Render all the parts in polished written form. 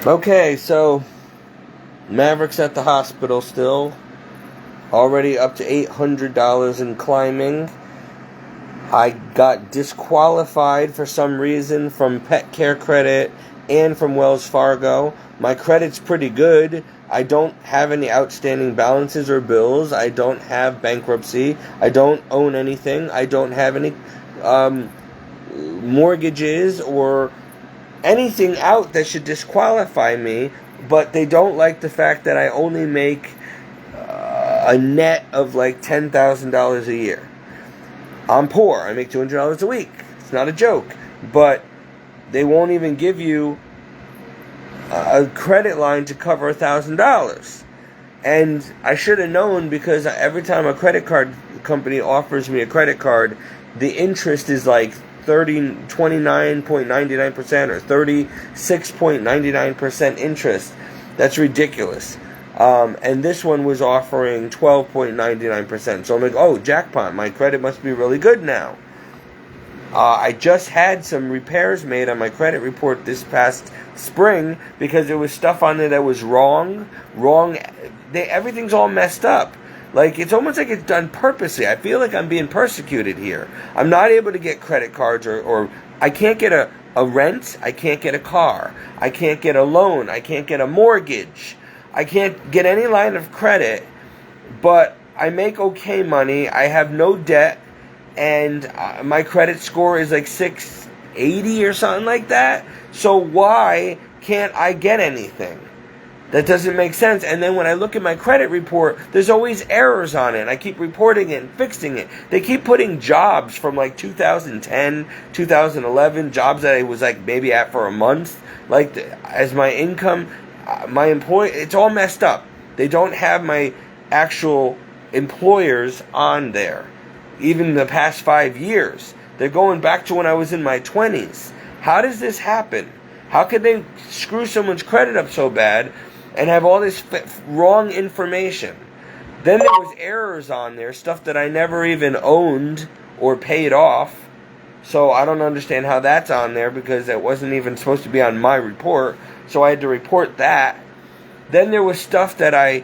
Okay, so Maverick's at the hospital still. Already up to $800 and climbing. I got disqualified for some reason from Pet Care Credit and from Wells Fargo. My credit's pretty good. I don't have any outstanding balances or bills. I don't have bankruptcy. I don't own anything. I don't have any mortgages or anything out that should disqualify me. But they don't like the fact that I only make a net of like $10,000 a year. I'm poor. I make $200 a week. It's not a joke. But they won't even give you a credit line to cover $1,000. And I should have known, because every time a credit card company offers me a credit card, the interest is like 29.99% or 36.99% interest. That's ridiculous. And this one was offering 12.99%. So I'm like, oh, jackpot, my credit must be really good now. I just had some repairs made on my credit report this past spring because there was stuff on there that was wrong. Everything's all messed up. Like, it's almost like it's done purposely. I feel like I'm being persecuted here. I'm not able to get credit cards or I can't get a rent. I can't get a car. I can't get a loan. I can't get a mortgage. I can't get any line of credit, but I make okay money. I have no debt, and my credit score is like 680 or something like that. So why can't I get anything? That doesn't make sense. And then when I look at my credit report, there's always errors on it. I keep reporting it and fixing it. They keep putting jobs from like 2010, 2011, jobs that I was like maybe at for a month, like as my income. My employee, it's all messed up. They don't have my actual employers on there. Even the past 5 years. They're going back to when I was in my 20s. How does this happen? How could they screw someone's credit up so bad and have all this wrong information? Then there was errors on there, stuff that I never even owned or paid off. So I don't understand how that's on there, because it wasn't even supposed to be on my report. So I had to report that. Then there was stuff that I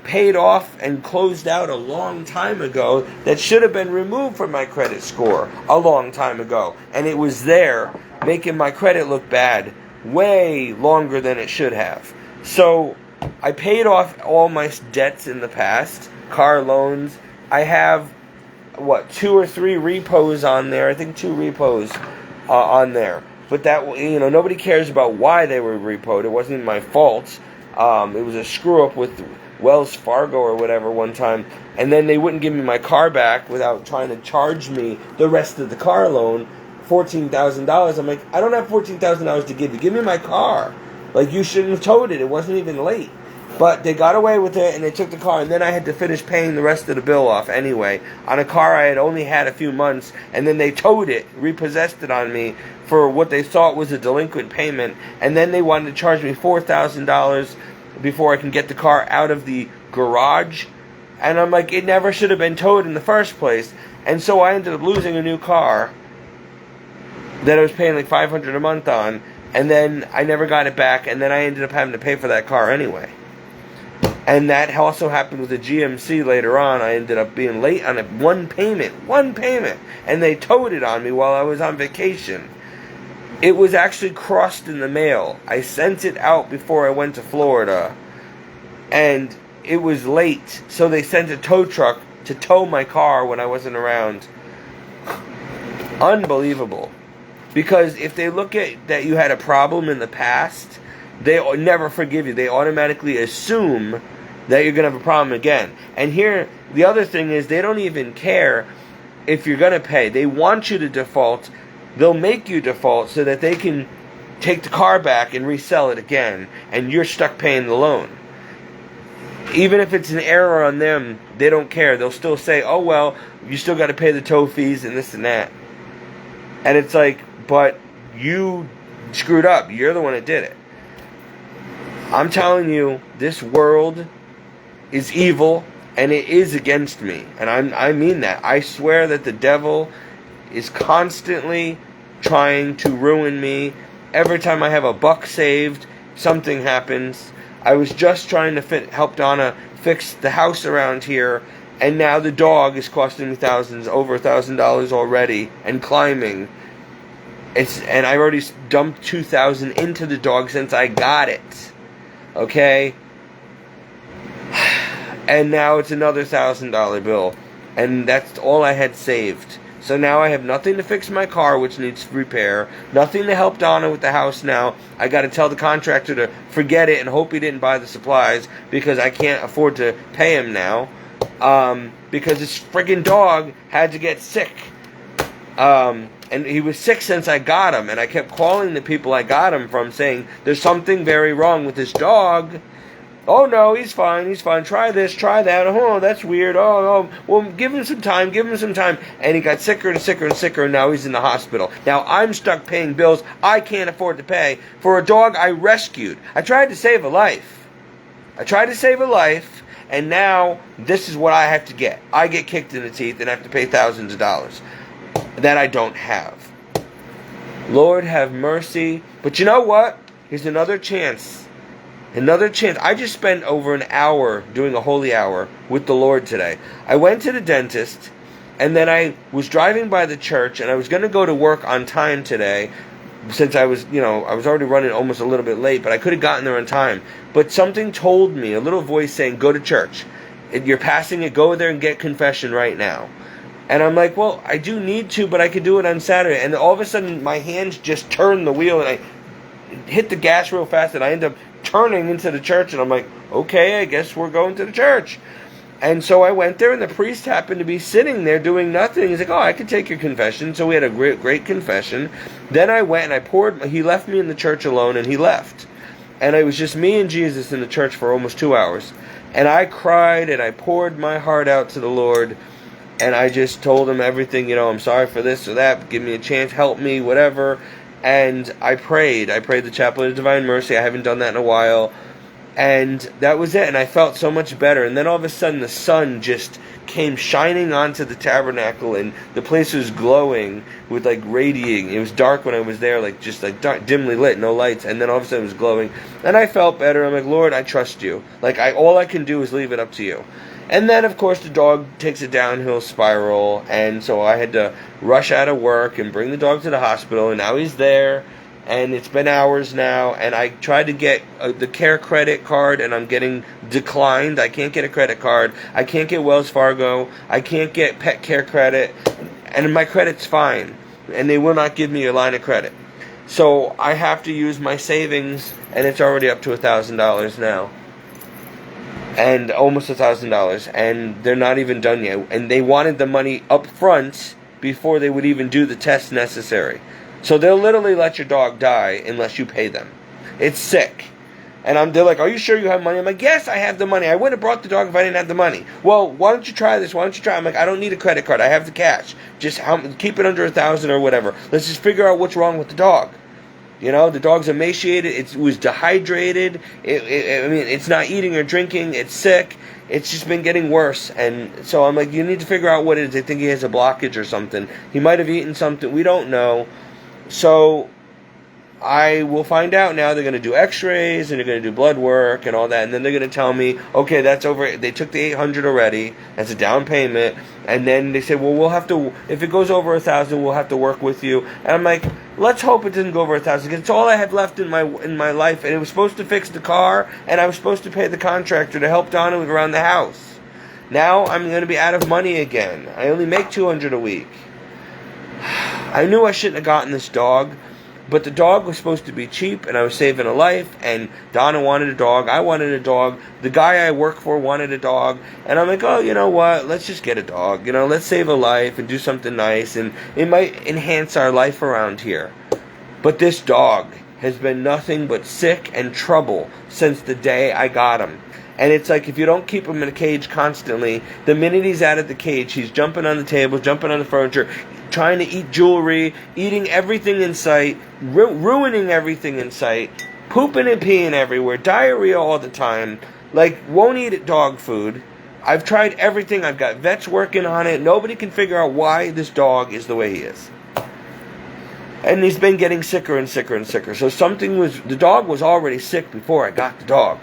paid off and closed out a long time ago that should have been removed from my credit score a long time ago. And it was there, making my credit look bad way longer than it should have. So I paid off all my debts in the past, car loans. I have, 2 or 3 repos on there. I think 2 repos on there. But that, nobody cares about why they were repoed. It wasn't even my fault. It was a screw up with Wells Fargo or whatever one time. And then they wouldn't give me my car back without trying to charge me the rest of the car loan, $14,000. I'm like, I don't have $14,000 to give you. Give me my car. Like, you shouldn't have towed it. It wasn't even late. But they got away with it, and they took the car, and then I had to finish paying the rest of the bill off anyway on a car I had only had a few months, and then they towed it, repossessed it on me for what they thought was a delinquent payment, and then they wanted to charge me $4,000 before I can get the car out of the garage, and I'm like, it never should have been towed in the first place, and so I ended up losing a new car that I was paying like $500 a month on, and then I never got it back, and then I ended up having to pay for that car anyway. And that also happened with the GMC later on. I ended up being late on one payment, and they towed it on me while I was on vacation. It was actually crossed in the mail. I sent it out before I went to Florida, and it was late, so they sent a tow truck to tow my car when I wasn't around. Unbelievable. Because if they look at that you had a problem in the past, they never forgive you. They automatically assume that you're going to have a problem again. And here, the other thing is, they don't even care if you're going to pay. They want you to default. They'll make you default so that they can take the car back and resell it again, and you're stuck paying the loan. Even if it's an error on them, they don't care. They'll still say, oh, well, you still got to pay the tow fees and this and that. And it's like, but you screwed up. You're the one that did it. I'm telling you, this world is evil, and it is against me. And I mean that. I swear that the devil is constantly trying to ruin me. Every time I have a buck saved, something happens. I was just trying to help Donna fix the house around here, and now the dog is costing me thousands, over $1,000 already, and climbing. And I already dumped $2,000 into the dog since I got it. Okay? And now it's another $1,000 bill. And that's all I had saved. So now I have nothing to fix my car, which needs repair. Nothing to help Donna with the house now. I got to tell the contractor to forget it and hope he didn't buy the supplies, because I can't afford to pay him now. Because this friggin' dog had to get sick. And he was sick since I got him. And I kept calling the people I got him from saying, there's something very wrong with this dog. Oh, no, he's fine. Try this, try that. Oh, that's weird. Oh, well, give him some time. And he got sicker and sicker and sicker, and now he's in the hospital. Now, I'm stuck paying bills I can't afford to pay for a dog I rescued. I tried to save a life. And now this is what I have to get. I get kicked in the teeth and have to pay thousands of dollars that I don't have. Lord have mercy. But you know what? Here's another chance. I just spent over an hour doing a holy hour with the Lord today. I went to the dentist, and then I was driving by the church, and I was going to go to work on time today, since I was already running almost a little bit late, but I could have gotten there on time. But something told me, a little voice saying, go to church. You're passing it, go there and get confession right now. And I'm like, well, I do need to, but I could do it on Saturday. And all of a sudden, my hands just turned the wheel, and I hit the gas real fast, and I end up turning into the church, and I'm like, okay, I guess we're going to the church. And so I went there, and the priest happened to be sitting there doing nothing. He's like, oh, I could take your confession. So we had a great confession. Then I went, and he left me in the church alone, and he left. And it was just me and Jesus in the church for almost 2 hours. And I cried, and I poured my heart out to the Lord, and I just told him everything, I'm sorry for this or that, give me a chance, help me, whatever. And I prayed the Chaplet of Divine Mercy. I haven't done that in a while. And that was it. And I felt so much better. And then all of a sudden the sun just came shining onto the tabernacle. And the place was glowing with radiating. It was dark when I was there, dark, dimly lit, no lights. And then all of a sudden it was glowing. And I felt better. I'm like, Lord, I trust you. All I can do is leave it up to you. And then, of course, the dog takes a downhill spiral, and so I had to rush out of work and bring the dog to the hospital, and now he's there, and it's been hours now, and I tried to get the Care credit card, and I'm getting declined. I can't get a credit card. I can't get Wells Fargo. I can't get Pet Care credit, and my credit's fine, and they will not give me a line of credit. So I have to use my savings, and it's already up to $1,000 now. And almost $1,000, and they're not even done yet. And they wanted the money up front before they would even do the test necessary. So they'll literally let your dog die unless you pay them. It's sick. And they're like, are you sure you have money? I'm like, yes, I have the money. I wouldn't have brought the dog if I didn't have the money. Well, why don't you try this? I'm like, I don't need a credit card. I have the cash. Just keep it under $1,000 or whatever. Let's just figure out what's wrong with the dog. The dog's emaciated. It was dehydrated. It's not eating or drinking. It's sick. It's just been getting worse. And so I'm like, you need to figure out what it is. They think he has a blockage or something. He might have eaten something. We don't know. So I will find out now. They're going to do x-rays, and they're going to do blood work and all that. And then they're going to tell me, okay, that's over. They took the $800 already as a down payment. And then they said, well, we'll have to, if it goes over $1,000, we'll have to work with you. And I'm like, let's hope it doesn't go over $1,000, because it's all I have left in my life. And it was supposed to fix the car, and I was supposed to pay the contractor to help Donna around the house. Now I'm going to be out of money again. I only make $200 a week. I knew I shouldn't have gotten this dog, but the dog was supposed to be cheap, and I was saving a life, and Donna wanted a dog, I wanted a dog, the guy I work for wanted a dog, and I'm like, oh, you know what, let's just get a dog, let's save a life and do something nice, and it might enhance our life around here. But this dog has been nothing but sick and trouble since the day I got him. And it's like, if you don't keep him in a cage constantly, the minute he's out of the cage, he's jumping on the tables, jumping on the furniture, trying to eat jewelry, eating everything in sight, ruining everything in sight, pooping and peeing everywhere, diarrhea all the time, won't eat dog food. I've tried everything. I've got vets working on it. Nobody can figure out why this dog is the way he is. And he's been getting sicker and sicker and sicker. So the dog was already sick before I got the dog.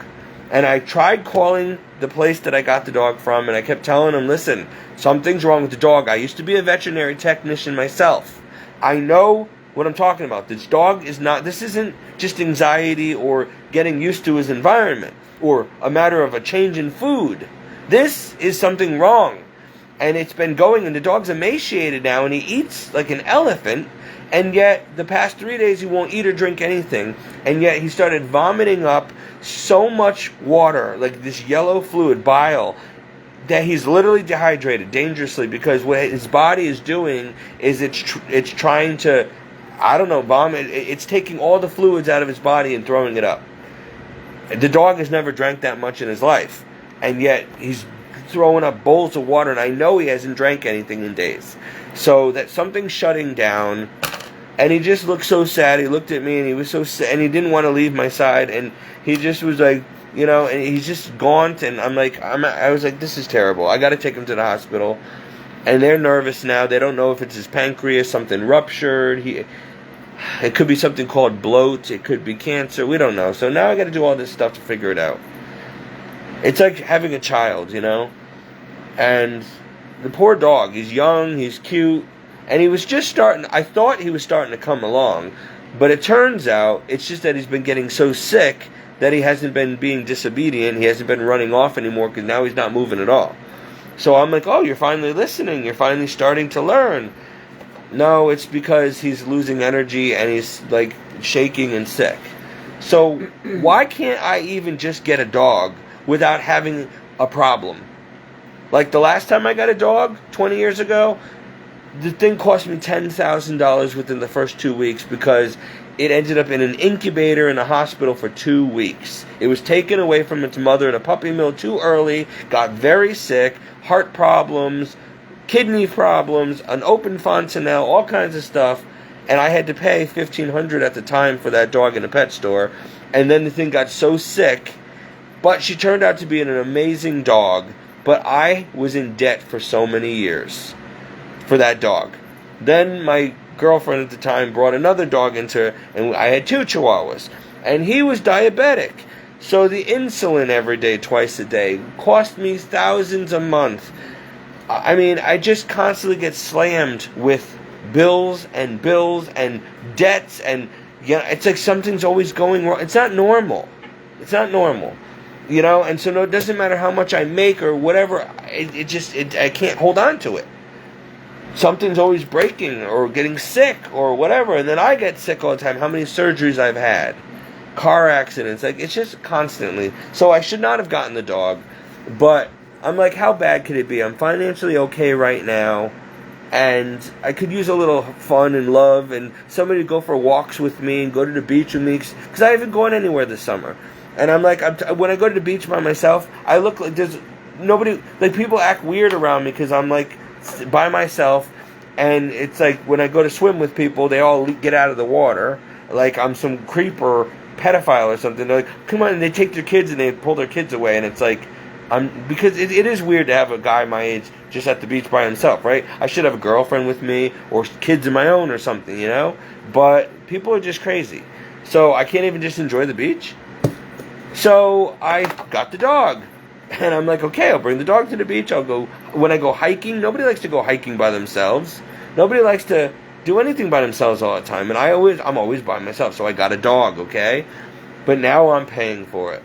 And I tried calling the place that I got the dog from, and I kept telling him, listen, something's wrong with the dog. I used to be a veterinary technician myself. I know what I'm talking about. This isn't just anxiety or getting used to his environment or a matter of a change in food. This is something wrong. And it's been going, and the dog's emaciated now, and he eats like an elephant, and yet the past 3 days he won't eat or drink anything, and yet he started vomiting up so much water, like this yellow fluid, bile, that he's literally dehydrated dangerously, because what his body is doing is it's trying to, I don't know, vomit. It's taking all the fluids out of his body and throwing it up. The dog has never drank that much in his life, and yet he's throwing up bowls of water, and I know he hasn't drank anything in days. So that something's shutting down, and he just looked so sad. He looked at me, and he was so sad, and he didn't want to leave my side, and he just was like, and he's just gaunt, and I was like, this is terrible. I got to take him to the hospital, and they're nervous now. They don't know if it's his pancreas, something ruptured. It could be something called bloat. It could be cancer. We don't know. So now I got to do all this stuff to figure it out. It's like having a child, And the poor dog, he's young, he's cute, and he was just I thought he was starting to come along, but it turns out it's just that he's been getting so sick that he hasn't been being disobedient, he hasn't been running off anymore, because now he's not moving at all. So I'm like, oh, you're finally listening, you're finally starting to learn. No, it's because he's losing energy and he's like shaking and sick. So why can't I even just get a dog without having a problem? Like the last time I got a dog, 20 years ago, the thing cost me $10,000 within the first 2 weeks, because it ended up in an incubator in a hospital for 2 weeks. It was taken away from its mother in a puppy mill too early, got very sick, heart problems, kidney problems, an open fontanelle, all kinds of stuff, and I had to pay $1,500 at the time for that dog in a pet store, and then the thing got so sick. But she turned out to be an amazing dog. But I was in debt for so many years for that dog. Then my girlfriend at the time brought another dog and I had 2 Chihuahuas. And he was diabetic. So the insulin every day, twice a day, cost me thousands a month. I mean, I just constantly get slammed with bills and debts. And it's like something's always going wrong. It's not normal. It's not normal. And so it doesn't matter how much I make or whatever, I can't hold on to it. Something's always breaking or getting sick or whatever, and then I get sick all the time. How many surgeries I've had, car accidents, like it's just constantly. So I should not have gotten the dog, but I'm like, how bad could it be? I'm financially okay right now, and I could use a little fun and love and somebody to go for walks with me and go to the beach with me, because I haven't gone anywhere this summer. And I'm like, when I go to the beach by myself, I look like there's nobody, like people act weird around me because I'm like by myself. And it's like when I go to swim with people, they all get out of the water like I'm some creep or pedophile or something. They're like, come on, and they take their kids and they pull their kids away. And it's like, because it is weird to have a guy my age just at the beach by himself, right? I should have a girlfriend with me or kids of my own or something, But people are just crazy. So I can't even just enjoy the beach. So I got the dog, and I'm like, okay, I'll bring the dog to the beach. When I go hiking, nobody likes to go hiking by themselves. Nobody likes to do anything by themselves all the time, and I'm always by myself, so I got a dog, okay? But now I'm paying for it.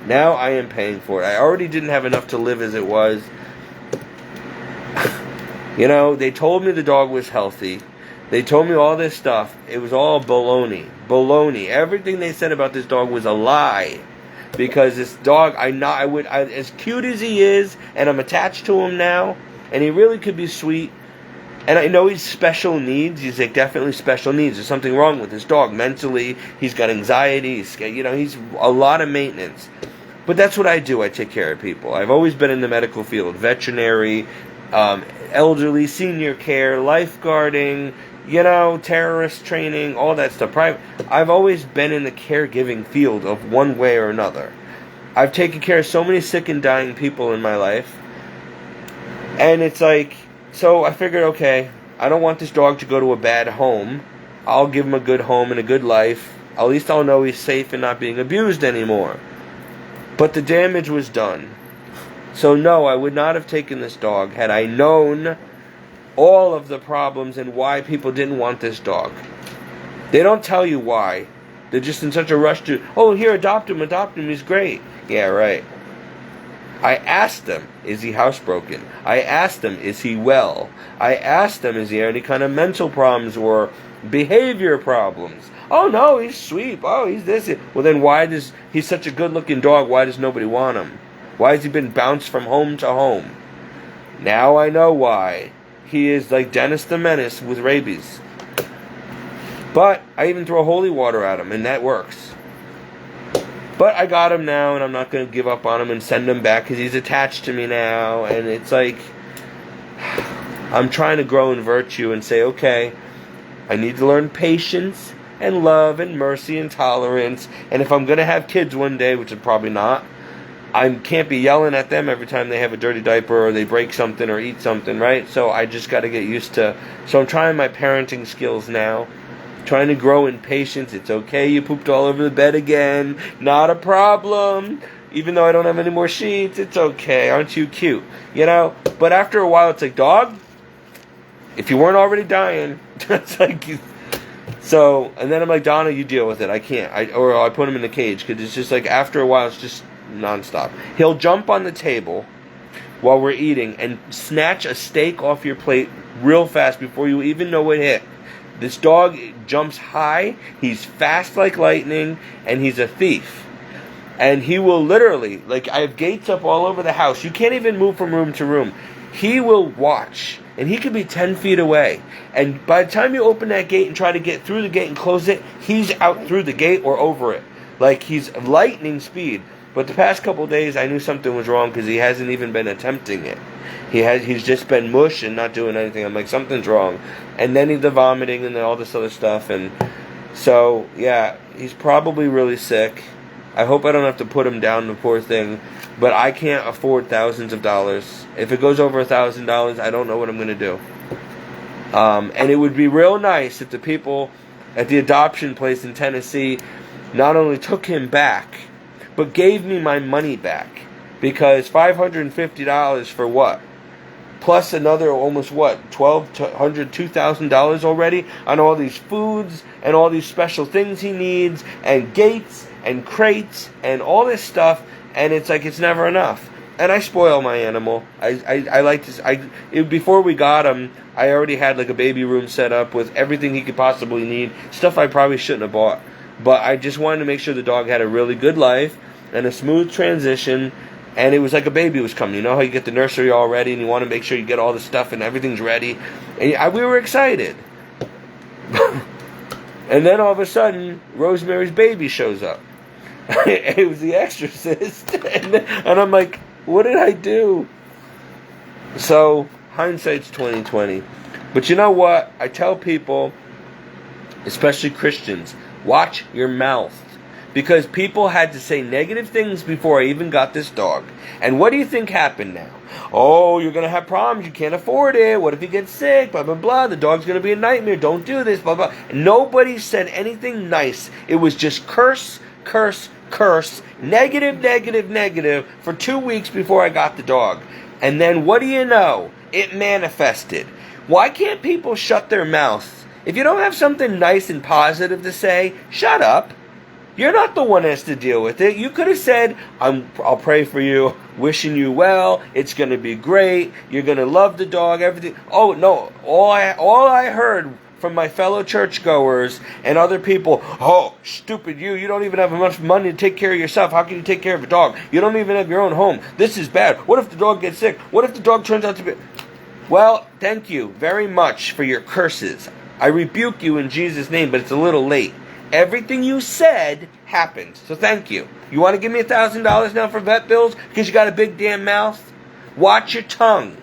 Now I am paying for it. I already didn't have enough to live as it was. They told me the dog was healthy. They told me all this stuff. It was all baloney. Baloney. Everything they said about this dog was a lie. Because this dog, as cute as he is, and I'm attached to him now, and he really could be sweet, and I know he's special needs. He's like definitely special needs. There's something wrong with this dog mentally. He's got anxiety. He's a lot of maintenance. But that's what I do. I take care of people. I've always been in the medical field, veterinary, elderly, senior care, lifeguarding, terrorist training, all that stuff. I've always been in the caregiving field of one way or another. I've taken care of so many sick and dying people in my life. And it's like, so I figured, okay, I don't want this dog to go to a bad home. I'll give him a good home and a good life. At least I'll know he's safe and not being abused anymore. But the damage was done. So no, I would not have taken this dog had I known all of the problems and why people didn't want this dog. They don't tell you why. They're just in such a rush to, oh, here, adopt him, he's great. Yeah, right. I asked them, is he housebroken? I asked them, is he well? I asked them, is he any kind of mental problems or behavior problems? Oh, no, he's sweet. Oh, he's this. Well, then he's such a good-looking dog, why does nobody want him? Why has he been bounced from home to home? Now I know why. He is like Dennis the Menace with rabies. But I even throw holy water at him, and that works. But I got him now, and I'm not going to give up on him and send him back because he's attached to me now. And it's like, I'm trying to grow in virtue and say, okay, I need to learn patience and love and mercy and tolerance. And if I'm going to have kids one day, which is probably not, I can't be yelling at them every time they have a dirty diaper or they break something or eat something, right? So I just got to get used to... So I'm trying my parenting skills now. Trying to grow in patience. It's okay, you pooped all over the bed again. Not a problem. Even though I don't have any more sheets, it's okay. Aren't you cute? You know? But after a while, it's like, dog, if you weren't already dying, it's like... So, and then I'm like, Donna, you deal with it. I can't. Or I put him in the cage because it's just like, after a while, it's just nonstop. He'll jump on the table while we're eating and snatch a steak off your plate real fast before you even know what hit. This dog jumps high, he's fast like lightning, and he's a thief. And he will literally, like, I have gates up all over the house. You can't even move from room to room. He will watch, and he could be 10 feet away. And by the time you open that gate and try to get through the gate and close it, he's out through the gate or over it. Like, he's lightning speed. But the past couple of days, I knew something was wrong because he hasn't even been attempting it. He's just been mush and not doing anything. I'm like, something's wrong. And then the vomiting and all this other stuff. And so, yeah, he's probably really sick. I hope I don't have to put him down, the poor thing. But I can't afford thousands of dollars. If it goes over $1,000, I don't know what I'm going to do. And it would be real nice if the people at the adoption place in Tennessee not only took him back, but gave me my money back. Because $550 for what? Plus another almost what? $1,200, $2,000 already on all these foods and all these special things he needs and gates and crates and all this stuff. And it's like it's never enough. And I spoil my animal. I like to... before we got him, I already had like a baby room set up with everything he could possibly need. Stuff I probably shouldn't have bought. But I just wanted to make sure the dog had a really good life and a smooth transition, and it was like a baby was coming. You know how you get the nursery all ready, and you want to make sure you get all the stuff and everything's ready. And we were excited. And then all of a sudden, Rosemary's Baby shows up. It was The Exorcist. And I'm like, what did I do? So, hindsight's 20/20. But you know what? I tell people, especially Christians, watch your mouth. Because people had to say negative things before I even got this dog. And what do you think happened now? Oh, you're going to have problems. You can't afford it. What if he gets sick? Blah, blah, blah. The dog's going to be a nightmare. Don't do this. Blah, blah. Nobody said anything nice. It was just curse, curse, curse. Negative, negative, negative for 2 weeks before I got the dog. And then what do you know? It manifested. Why can't people shut their mouths? If you don't have something nice and positive to say, shut up. You're not the one that has to deal with it. You could have said, I'll pray for you, wishing you well, it's going to be great, you're going to love the dog, everything. Oh, no, all I heard from my fellow churchgoers and other people, oh, stupid you don't even have enough money to take care of yourself. How can you take care of a dog? You don't even have your own home. This is bad. What if the dog gets sick? What if the dog turns out to be... Well, thank you very much for your curses. I rebuke you in Jesus' name, but it's a little late. Everything you said happened. So thank you. You want to give me $1,000 now for vet bills because you got a big damn mouth? Watch your tongue.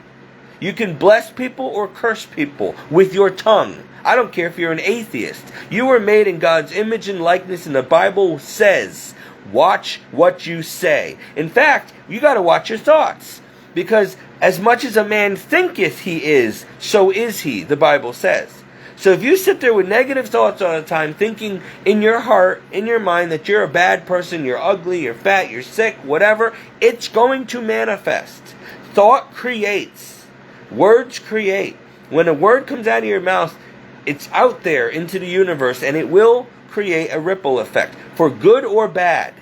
You can bless people or curse people with your tongue. I don't care if you're an atheist. You were made in God's image and likeness, and the Bible says, watch what you say. In fact, you got to watch your thoughts. Because as much as a man thinketh he is, so is he, the Bible says. So if you sit there with negative thoughts all the time, thinking in your heart, in your mind, that you're a bad person, you're ugly, you're fat, you're sick, whatever, it's going to manifest. Thought creates. Words create. When a word comes out of your mouth, it's out there into the universe, and it will create a ripple effect, for good or bad.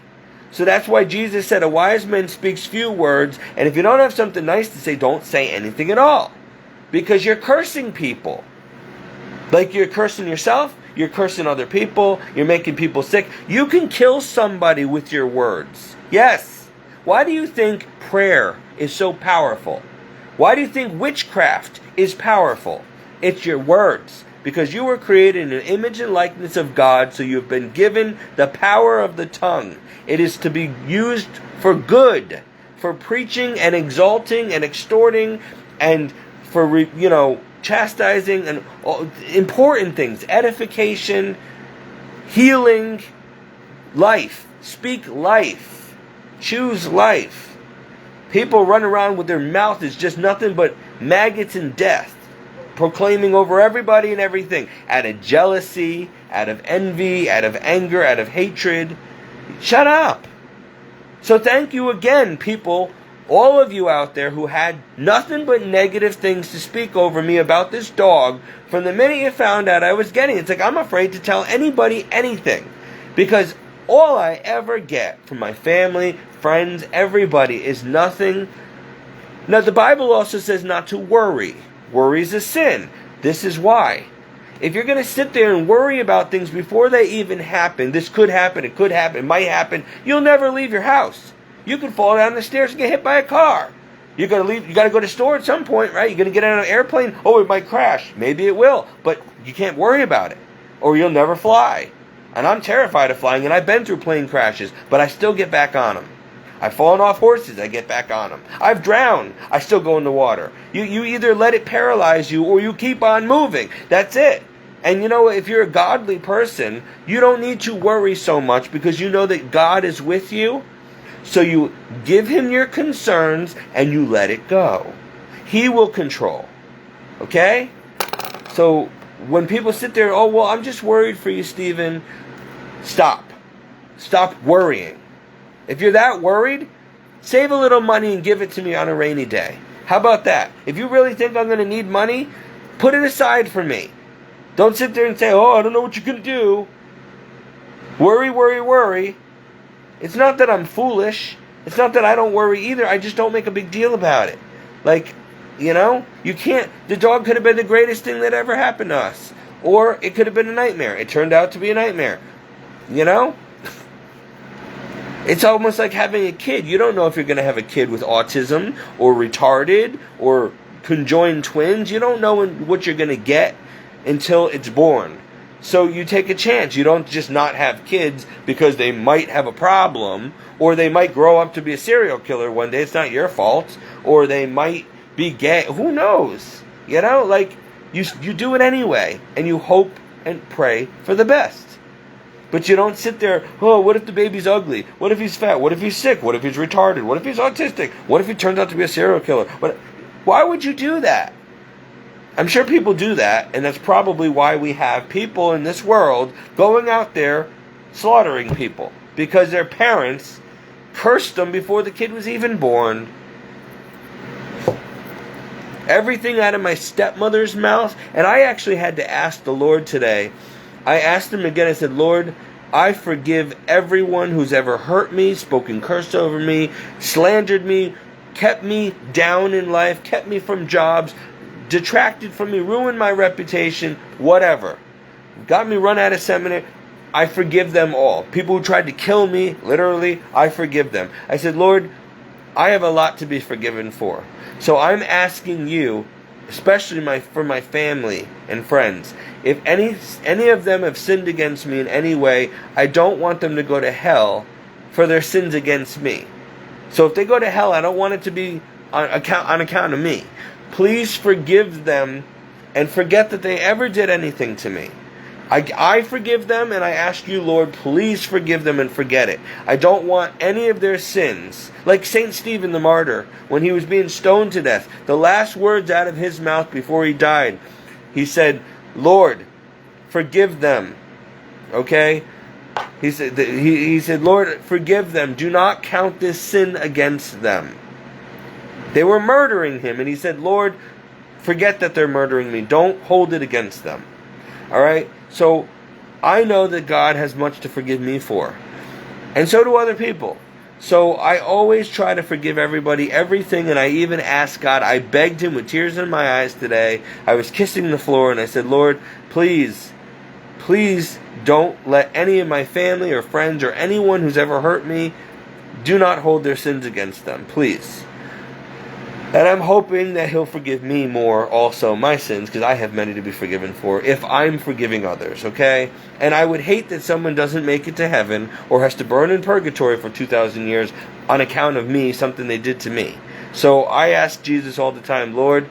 So that's why Jesus said, a wise man speaks few words, and if you don't have something nice to say, don't say anything at all. Because you're cursing people. Like you're cursing yourself, you're cursing other people, you're making people sick. You can kill somebody with your words. Yes. Why do you think prayer is so powerful? Why do you think witchcraft is powerful? It's your words. Because you were created in an image and likeness of God, so you've been given the power of the tongue. It is to be used for good, for preaching and exalting and extorting, and for, chastising and important things, edification, healing, life. Speak life. Choose life. People run around with their mouth is just nothing but maggots and death, proclaiming over everybody and everything, out of jealousy, out of envy, out of anger, out of hatred. Shut up. So thank you again, people, all of you out there who had nothing but negative things to speak over me about this dog from the minute you found out I was getting it. It's like I'm afraid to tell anybody anything, because all I ever get from my family, friends, everybody is nothing. Now the Bible also says not to worry. Worry is a sin. This is why. If you're going to sit there and worry about things before they even happen, this could happen, it could happen, it might happen, you'll never leave your house. You could fall down the stairs and get hit by a car. You're going to leave, you got to go to the store at some point, right? You're going to get on an airplane, oh, it might crash. Maybe it will, but you can't worry about it, or you'll never fly. And I'm terrified of flying, and I've been through plane crashes, but I still get back on them. I've fallen off horses, I get back on them. I've drowned, I still go in the water. You either let it paralyze you, or you keep on moving. That's it. And if you're a godly person, you don't need to worry so much, because you know that God is with you. So you give him your concerns and you let it go. He will control. Okay? So when people sit there, oh, well, I'm just worried for you, Stephen. Stop. Stop worrying. If you're that worried, save a little money and give it to me on a rainy day. How about that? If you really think I'm going to need money, put it aside for me. Don't sit there and say, oh, I don't know what you're going to do. Worry, worry, worry. It's not that I'm foolish. It's not that I don't worry either. I just don't make a big deal about it. You can't. The dog could have been the greatest thing that ever happened to us. Or it could have been a nightmare. It turned out to be a nightmare. It's almost like having a kid. You don't know if you're going to have a kid with autism or retarded or conjoined twins. You don't know what you're going to get until it's born. So you take a chance. You don't just not have kids because they might have a problem, or they might grow up to be a serial killer one day. It's not your fault. Or they might be gay. Who knows? You do it anyway, and you hope and pray for the best. But you don't sit there, oh, what if the baby's ugly? What if he's fat? What if he's sick? What if he's retarded? What if he's autistic? What if he turns out to be a serial killer? Why would you do that? I'm sure people do that, and that's probably why we have people in this world going out there slaughtering people, because their parents cursed them before the kid was even born. Everything out of my stepmother's mouth, and I actually had to ask the Lord today. I asked him again, I said, Lord, I forgive everyone who's ever hurt me, spoken curse over me, slandered me, kept me down in life, kept me from jobs, detracted from me, ruined my reputation, whatever. Got me run out of seminary. I forgive them all. People who tried to kill me, literally, I forgive them. I said, Lord, I have a lot to be forgiven for. So I'm asking you, especially for my family and friends, if any of them have sinned against me in any way, I don't want them to go to hell for their sins against me. So if they go to hell, I don't want it to be on account of me. Please forgive them and forget that they ever did anything to me. I forgive them, and I ask you, Lord, please forgive them and forget it. I don't want any of their sins. Like St. Stephen the martyr, when he was being stoned to death, the last words out of his mouth before he died, he said, Lord, forgive them. Okay? He said, Lord, forgive them. Do not count this sin against them. They were murdering him, and he said, Lord, forget that they're murdering me. Don't hold it against them. All right? So I know that God has much to forgive me for. And so do other people. So I always try to forgive everybody, everything, and I even asked God. I begged him with tears in my eyes today. I was kissing the floor, and I said, Lord, please don't let any of my family or friends or anyone who's ever hurt me, do not hold their sins against them, please. And I'm hoping that he'll forgive me more also, my sins, because I have many to be forgiven for, if I'm forgiving others, okay? And I would hate that someone doesn't make it to heaven or has to burn in purgatory for 2,000 years on account of me, something they did to me. So I ask Jesus all the time, Lord,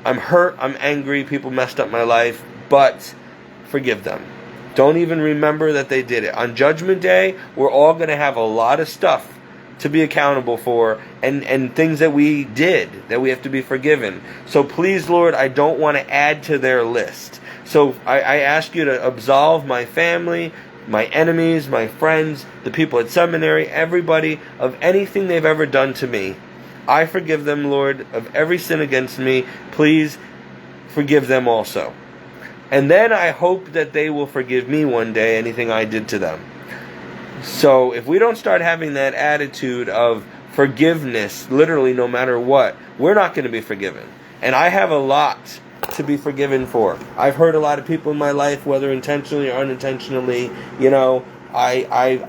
I'm hurt, I'm angry, people messed up my life, but forgive them. Don't even remember that they did it. On Judgment Day, we're all going to have a lot of stuff to be accountable for, and things that we did, that we have to be forgiven. So please, Lord, I don't want to add to their list. So I ask you to absolve my family, my enemies, my friends, the people at seminary, everybody, of anything they've ever done to me. I forgive them, Lord, of every sin against me. Please forgive them also. And then I hope that they will forgive me one day, anything I did to them. So if we don't start having that attitude of forgiveness, literally no matter what, we're not going to be forgiven. And I have a lot to be forgiven for. I've hurt a lot of people in my life, whether intentionally or unintentionally. I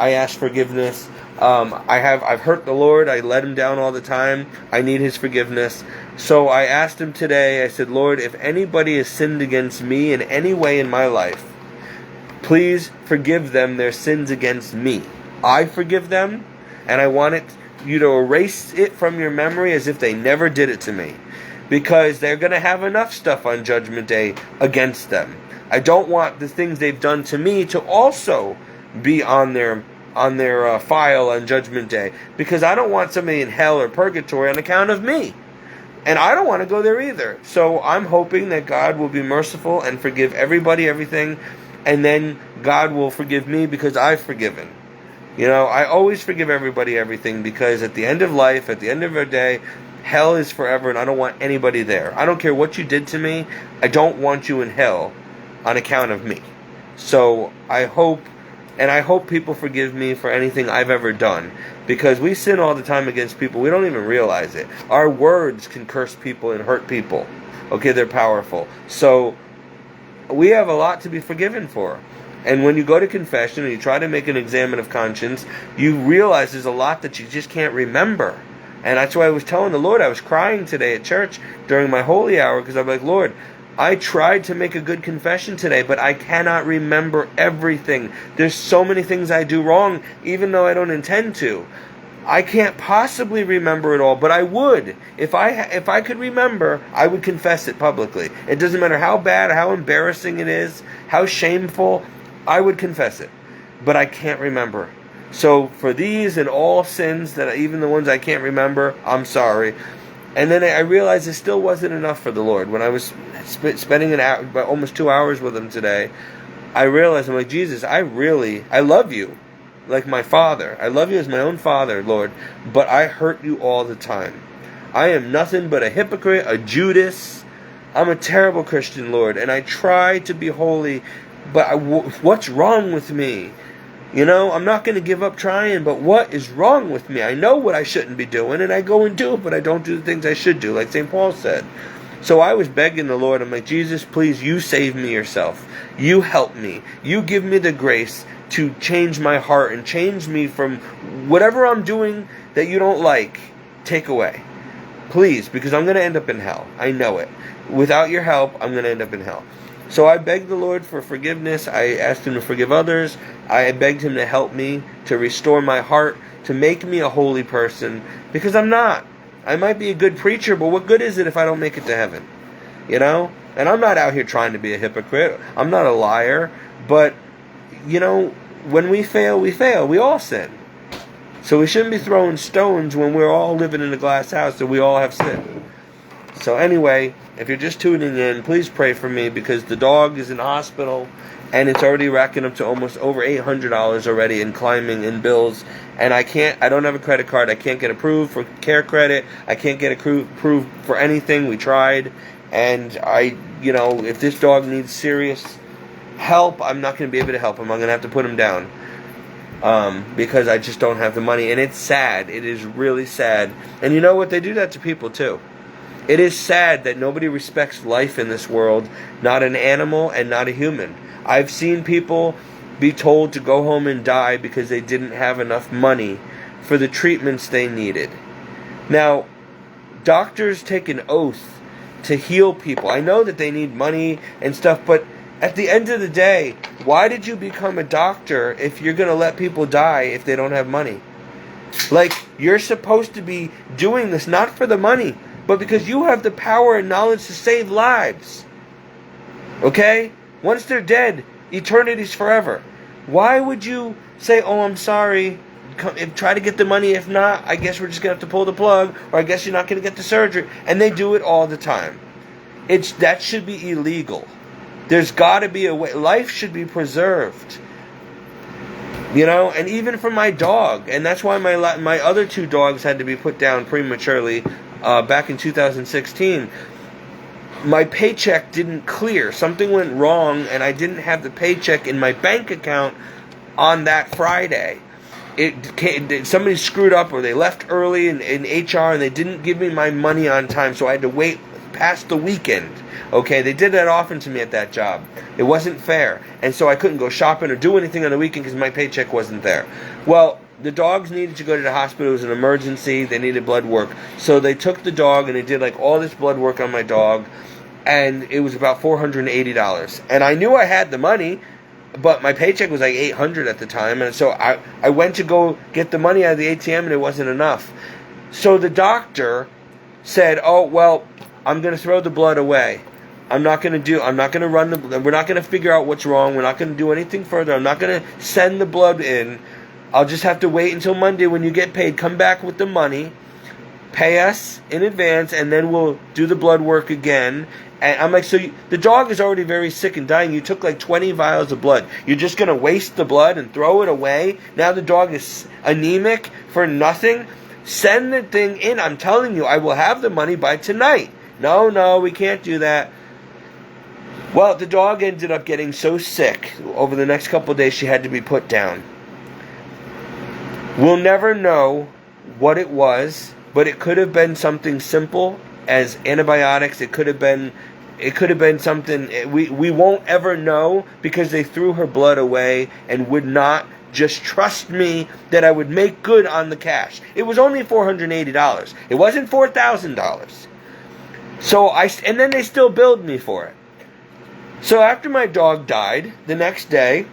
ask forgiveness. I've hurt the Lord. I let him down all the time. I need his forgiveness. So I asked him today, I said, Lord, if anybody has sinned against me in any way in my life, please forgive them their sins against me. I forgive them, and I want you to erase it from your memory as if they never did it to me. Because they're going to have enough stuff on Judgment Day against them. I don't want the things they've done to me to also be on their file on Judgment Day. Because I don't want somebody in hell or purgatory on account of me. And I don't want to go there either. So I'm hoping that God will be merciful and forgive everybody everything. And then God will forgive me because I've forgiven. I always forgive everybody everything, because at the end of life, at the end of our day, hell is forever, and I don't want anybody there. I don't care what you did to me. I don't want you in hell on account of me. So I hope people forgive me for anything I've ever done, because we sin all the time against people. We don't even realize it. Our words can curse people and hurt people. Okay, they're powerful. So we have a lot to be forgiven for. And when you go to confession and you try to make an examen of conscience, you realize there's a lot that you just can't remember. And that's why I was telling the Lord, I was crying today at church during my holy hour, because I'm like, Lord, I tried to make a good confession today, but I cannot remember everything. There's so many things I do wrong, even though I don't intend to. I can't possibly remember it all, but I would. If I could remember, I would confess it publicly. It doesn't matter how bad, how embarrassing it is, how shameful, I would confess it. But I can't remember. So for these and all sins, that even the ones I can't remember, I'm sorry. And then I realized it still wasn't enough for the Lord. When I was spending about almost 2 hours with him today, I realized, I'm like, Jesus, I love you. Like my father. I love you as my own father, Lord, but I hurt you all the time. I am nothing but a hypocrite, a Judas. I'm a terrible Christian, Lord, and I try to be holy, but what's wrong with me? I'm not going to give up trying, but what is wrong with me? I know what I shouldn't be doing, and I go and do it, but I don't do the things I should do, like St. Paul said. So I was begging the Lord, I'm like, Jesus, please, you save me yourself. You help me. You give me the grace to change my heart and change me from whatever I'm doing that you don't like. Take away. Please, because I'm going to end up in hell. I know it. Without your help, I'm going to end up in hell. So I begged the Lord for forgiveness. I asked him to forgive others. I begged him to help me, to restore my heart, to make me a holy person, because I'm not. I might be a good preacher, but what good is it if I don't make it to heaven? And I'm not out here trying to be a hypocrite. I'm not a liar. But, when we fail, we fail. We all sin. So we shouldn't be throwing stones when we're all living in a glass house and we all have sin. So anyway, if you're just tuning in, please pray for me because the dog is in the hospital and it's already racking up to almost over $800 already and climbing in bills. And I don't have a credit card. I can't get approved for care credit. I can't get approved for anything. We tried. And if this dog needs serious help, I'm not going to be able to help him. I'm going to have to put him down. Because I just don't have the money. And it's sad. It is really sad. And you know what? They do that to people too. It is sad that nobody respects life in this world, not an animal and not a human. I've seen people be told to go home and die because they didn't have enough money for the treatments they needed. Now, doctors take an oath to heal people. I know that they need money and stuff, but at the end of the day, why did you become a doctor if you're going to let people die if they don't have money? Like, you're supposed to be doing this not for the money, but because you have the power and knowledge to save lives. Okay? Once they're dead, eternity's forever. Why would you say, oh, I'm sorry, try to get the money, if not, I guess we're just going to have to pull the plug, or I guess you're not going to get the surgery. And they do it all the time. That should be illegal. There's got to be a way. Life should be preserved. And even for my dog. And that's why my other two dogs had to be put down prematurely back in 2016. My paycheck didn't clear. Something went wrong, and I didn't have the paycheck in my bank account on that Friday. Somebody screwed up, or they left early in HR, and they didn't give me my money on time, so I had to wait past the weekend. Okay, they did that often to me at that job. It wasn't fair, and so I couldn't go shopping or do anything on the weekend because my paycheck wasn't there. Well, the dogs needed to go to the hospital. It was an emergency. They needed blood work. So they took the dog and they did all this blood work on my dog. And it was about $480. And I knew I had the money, but my paycheck was like $800 at the time. And so I went to go get the money out of the ATM and it wasn't enough. So the doctor said, oh, well, I'm going to throw the blood away. We're not going to figure out what's wrong. We're not going to do anything further. I'm not going to send the blood in. I'll just have to wait until Monday when you get paid. Come back with the money, pay us in advance, and then we'll do the blood work again. And I'm like, the dog is already very sick and dying. You took 20 vials of blood. You're just going to waste the blood and throw it away? Now the dog is anemic for nothing? Send the thing in. I'm telling you, I will have the money by tonight. No, we can't do that. Well, the dog ended up getting so sick. Over the next couple of days, she had to be put down. We'll never know what it was, but it could have been something simple as antibiotics. It could have been something we won't ever know because they threw her blood away and would not just trust me that I would make good on the cash. It was only $480. It wasn't $4,000. And then they still billed me for it. So after my dog died, the next day,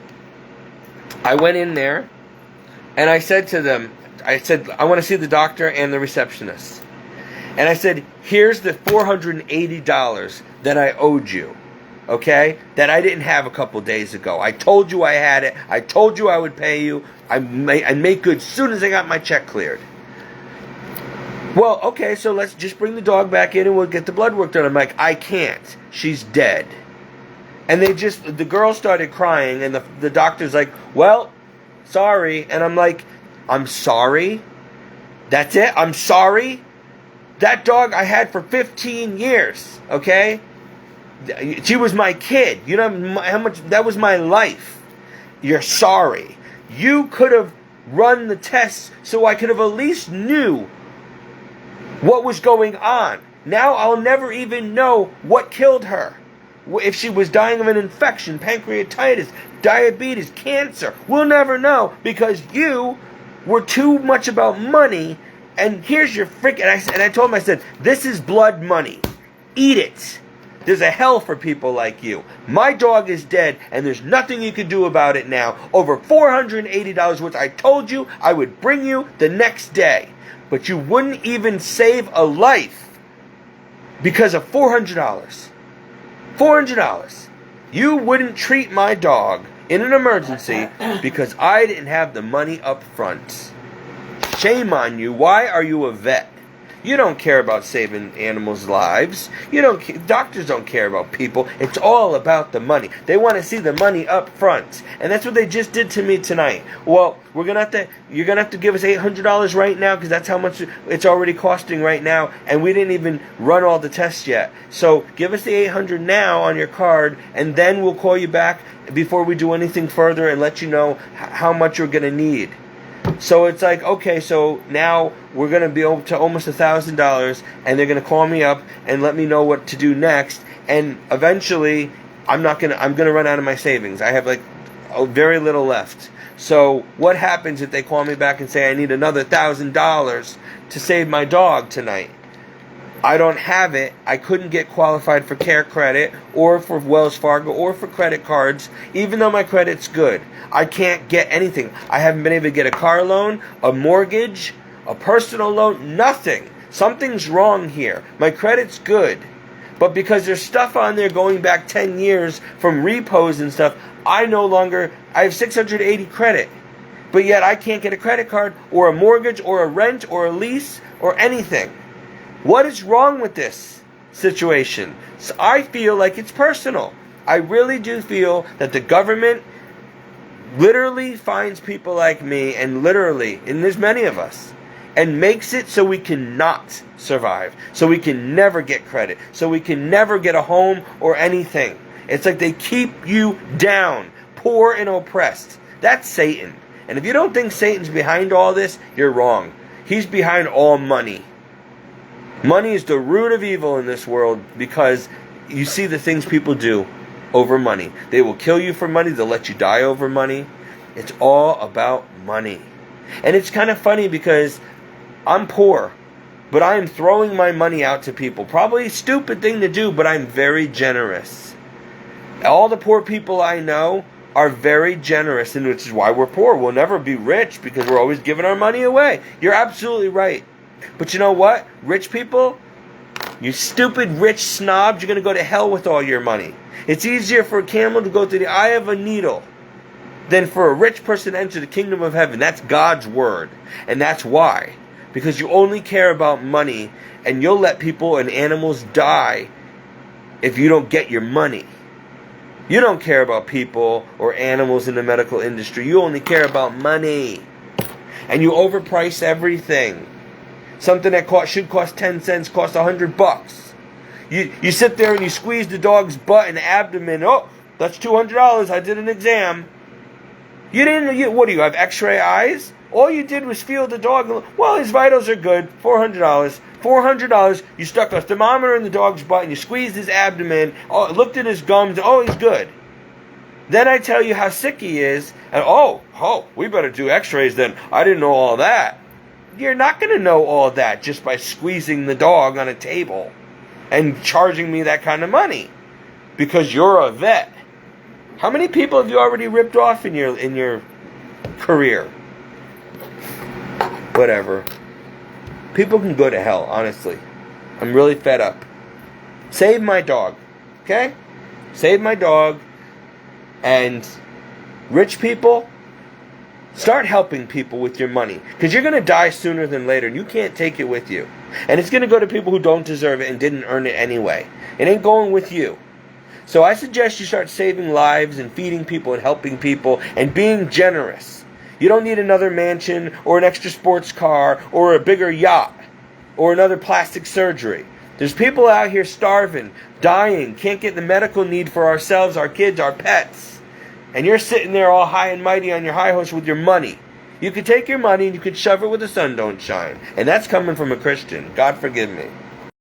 I went in there and I said to them, I want to see the doctor and the receptionist. And I said, here's the $480 that I owed you, okay? That I didn't have a couple days ago. I told you I had it. I told you I would pay you. I'd make good as soon as I got my check cleared. Well, okay, so let's just bring the dog back in and we'll get the blood work done. I'm like, I can't. She's dead. And the girl started crying, and the doctor's like, well, sorry. And I'm like, I'm sorry? That's it? I'm sorry? That dog I had for 15 years, okay? She was my kid. You know how much, that was my life. You're sorry. You could have run the tests so I could have at least knew what was going on. Now I'll never even know what killed her. If she was dying of an infection, pancreatitis, diabetes, cancer. We'll never know because you were too much about money. And here's your freaking... And I told him, I said, this is blood money. Eat it. There's a hell for people like you. My dog is dead, and there's nothing you can do about it now. Over $480, which I told you I would bring you the next day. But you wouldn't even save a life because of $400. $400. You wouldn't treat my dog in an emergency because I didn't have the money up front. Shame on you. Why are you a vet? You don't care about saving animals' lives. Doctors don't care about people. It's all about the money. They want to see the money up front. And that's what they just did to me tonight. Well, you're going to have to give us $800 right now because that's how much it's already costing right now. And we didn't even run all the tests yet. So give us the $800 now on your card, and then we'll call you back before we do anything further and let you know how much you're going to need. So it's like, okay, so now we're going to be over to almost $1,000, and they're going to call me up and let me know what to do next. And eventually, I'm going to run out of my savings. I have like very little left. So what happens if they call me back and say I need another $1,000 to save my dog tonight? I don't have it. I couldn't get qualified for Care Credit or for Wells Fargo or for credit cards, even though my credit's good. I can't get anything. I haven't been able to get a car loan, a mortgage, a personal loan, nothing. Something's wrong here. My credit's good. But because there's stuff on there going back 10 years from repos and stuff, I have 680 credit. But yet I can't get a credit card or a mortgage or a rent or a lease or anything. What is wrong with this situation? So I feel like it's personal. I really do feel that the government literally finds people like me, and there's many of us, and makes it so we cannot survive, so we can never get credit, so we can never get a home or anything. It's like they keep you down, poor and oppressed. That's Satan. And if you don't think Satan's behind all this, you're wrong. He's behind all money. Money is the root of evil in this world because you see the things people do over money. They will kill you for money. They'll let you die over money. It's all about money. And it's kind of funny because I'm poor, but I am throwing my money out to people. Probably a stupid thing to do, but I'm very generous. All the poor people I know are very generous, and which is why we're poor. We'll never be rich because we're always giving our money away. You're absolutely right. But you know what? Rich people, you stupid rich snobs, you're going to go to hell with all your money. It's easier for a camel to go through the eye of a needle than for a rich person to enter the kingdom of heaven. That's God's word. And that's why. Because you only care about money, and you'll let people and animals die if you don't get your money. You don't care about people or animals in the medical industry. You only care about money. And you overprice everything. Something that should cost 10 cents costs $100. You sit there and you squeeze the dog's butt and abdomen. Oh, that's $200. I did an exam. What do you have, x-ray eyes? All you did was feel the dog. Well, his vitals are good. $400. $400. You stuck a thermometer in the dog's butt and you squeezed his abdomen. Oh, looked at his gums. Oh, he's good. Then I tell you how sick he is. And we better do x-rays then. I didn't know all that. You're not going to know all that just by squeezing the dog on a table and charging me that kind of money because you're a vet. How many people have you already ripped off in your career? Whatever. People can go to hell, honestly. I'm really fed up. Save my dog. Okay? Save my dog. And rich people, start helping people with your money. Because you're going to die sooner than later. And you can't take it with you. And it's going to go to people who don't deserve it and didn't earn it anyway. It ain't going with you. So I suggest you start saving lives and feeding people and helping people and being generous. You don't need another mansion or an extra sports car or a bigger yacht or another plastic surgery. There's people out here starving, dying, can't get the medical need for ourselves, our kids, our pets. And you're sitting there all high and mighty on your high horse with your money. You could take your money and you could shove it where the sun don't shine. And that's coming from a Christian. God forgive me.